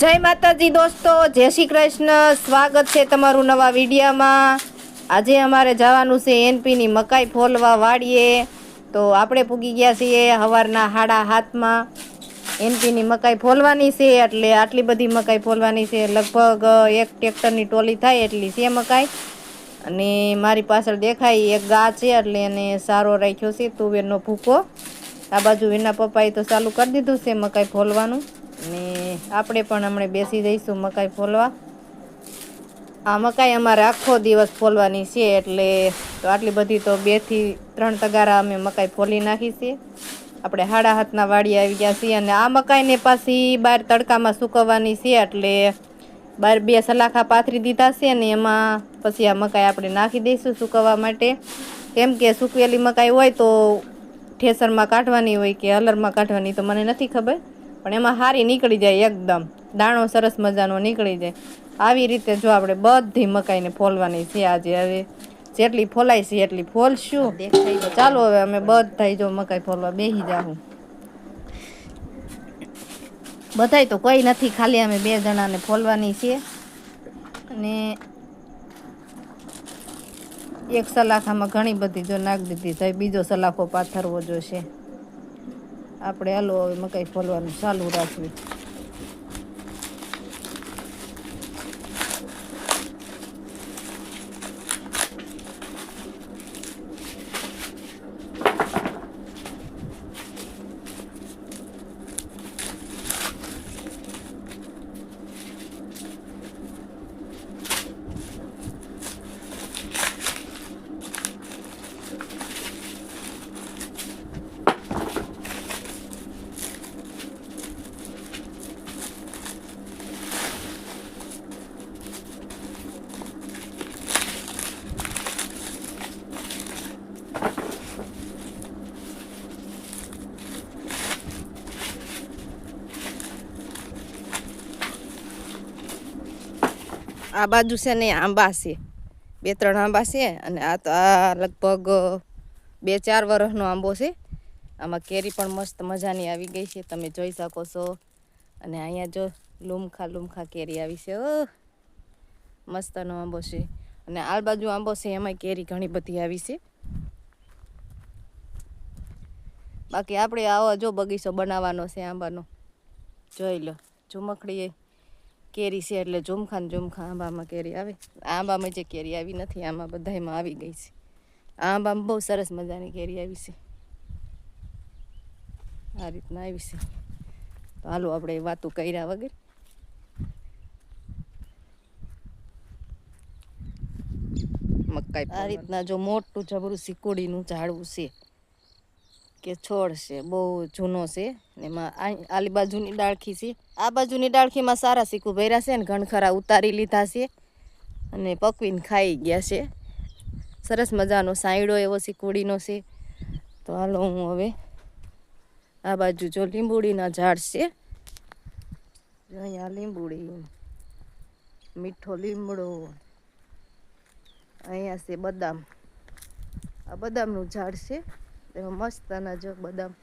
જય માતાજી દોસ્તો, જય શ્રી કૃષ્ણ। સ્વાગત છે તમારું નવા વિડીયામાં। આજે અમારે જવાનું છે એનપીની મકાઈ ફોલવા વાડીએ। તો આપણે પૂગી ગયા છીએ સવારના 7:30માં। એનપીની મકાઈ ફોલવાની છે એટલે આટલી બધી મકાઈ ફોલવાની છે, લગભગ એક ટ્રેક્ટરની ટોલી થાય એટલી છે મકાઈ। અને મારી પાછળ દેખાય એક ગા છે એટલે એને સારો રાખ્યો છે તુવેરનો ભૂકો। આ બાજુ એના પપ્પાએ તો ચાલુ કરી દીધું છે મકાઈ ફોલવાનું, ને આપણે પણ હમણાં બેસી જઈશું મકાઈ ફોલવા। આ મકાઈ અમારે આખો દિવસ ફોલવાની છે એટલે તો આટલી બધી તો 2 થી 3 તગારા અમે મકાઈ ફોલી નાખી છે। આપણે 7:30ના વાડી આવી ગયા છીએ અને આ મકાઈને પાછી બહાર તડકામાં સુકવવાની છે એટલે બહાર 2 સલાખા પાથરી દીધા છે ને એમાં પછી આ મકાઈ આપણે નાખી દઈશું સુકવવા માટે। કેમ કે સૂકવેલી મકાઈ હોય તો ઠેસરમાં કાઢવાની હોય કે હલરમાં કાઢવાની તો મને નથી ખબર, પણ એમાં હારી નીકળી જાય, એકદમ દાણો સરસ મજાનો નીકળી જાય। આવી રીતે જો આપણે બધી મકાઈને ફોલવાની છે આજે। હવે જેટલી ફોલાય છે એટલી ફોલશું। દેખાય તો ચાલો હવે અમે બધાય જો મકાઈ ફોલવા બેસી જાહું। બધાય તો કોઈ નથી, ખાલી અમે 2 જણાને ફોલવાની છે। અને એક સલાખામાં ઘણી બધી જો નાખી દીધી તો બીજો સલાખો પાથરવો જોશે। આપણે હાલો હવે મકાઈ ફોલવાનું ચાલુ રાખવી। આ બાજુ છે ને આંબા છે, 2-3 આંબા છે અને આ તો આ લગભગ 2-4 વર્ષનો આંબો છે। આમાં કેરી પણ મસ્ત મજાની આવી ગઈ છે, તમે જોઈ શકો છો। અને અહીંયા જો લૂમખા કેરી આવી છે, મસ્તનો આંબો છે। અને આ બાજુ આંબો છે એમાં કેરી ઘણી બધી આવી છે। બાકી આપણે આવો જો બગીચો બનાવવાનો છે આંબાનો, જોઈ લો। ઝુમખડી કેરી છે એટલે ઝુમખા આંબામાં કેરી આવે। આંબામાં જે કેરી આવી નથી, આમાં બધામાં આવી ગઈ છે। આંબામાં બહુ સરસ મજાની કેરી આવી છે, આ રીતના આવી છે। તો હાલો આપણે વાતું કર્યા વગર મકાઈ આ રીતના જો મોટું જબરું સિકોડીનું ઝાડવું છે કે છોડ છે, બહુ જૂનો છે। એમાં આલી બાજુની ડાળખી છે, આ બાજુની ડાળખીમાં સારા સિક્કુ ભર્યા છે ને ઘણખરા ઉતારી લીધા છે અને પકવીને ખાઈ ગયા છે। સરસ મજાનો સાયડો એવો સિકોડીનો છે। તો હાલો હું હવે આ બાજુ જો લીંબુડીના ઝાડ છે, અહીંયા લીંબુડી, મીઠો લીમડો, અહીંયા છે બદામ। આ બદામનું ઝાડ છે, એમાં મસ્તના જો બદામ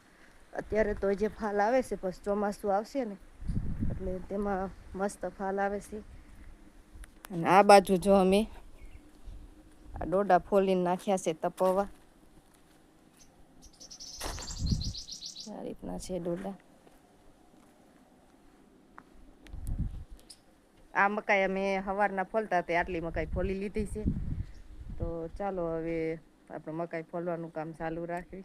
અત્યારે તો જે ફાલ આવે છે, પછી ચોમાસું આવશે ને એટલે તેમાં મસ્ત ફાલ આવે છે। અને આ બાજુ જો અમે આ ડોડા ફોલીને નાખ્યા છે તપવા, આ રીતના છે ડોડા। આ મકાઈ અમે સવારના ફોલતા તે આટલી મકાઈ ફોલી લીધી છે। તો ચાલો હવે આપણે મકાઈ ફોલવાનું કામ ચાલુ રાખીએ।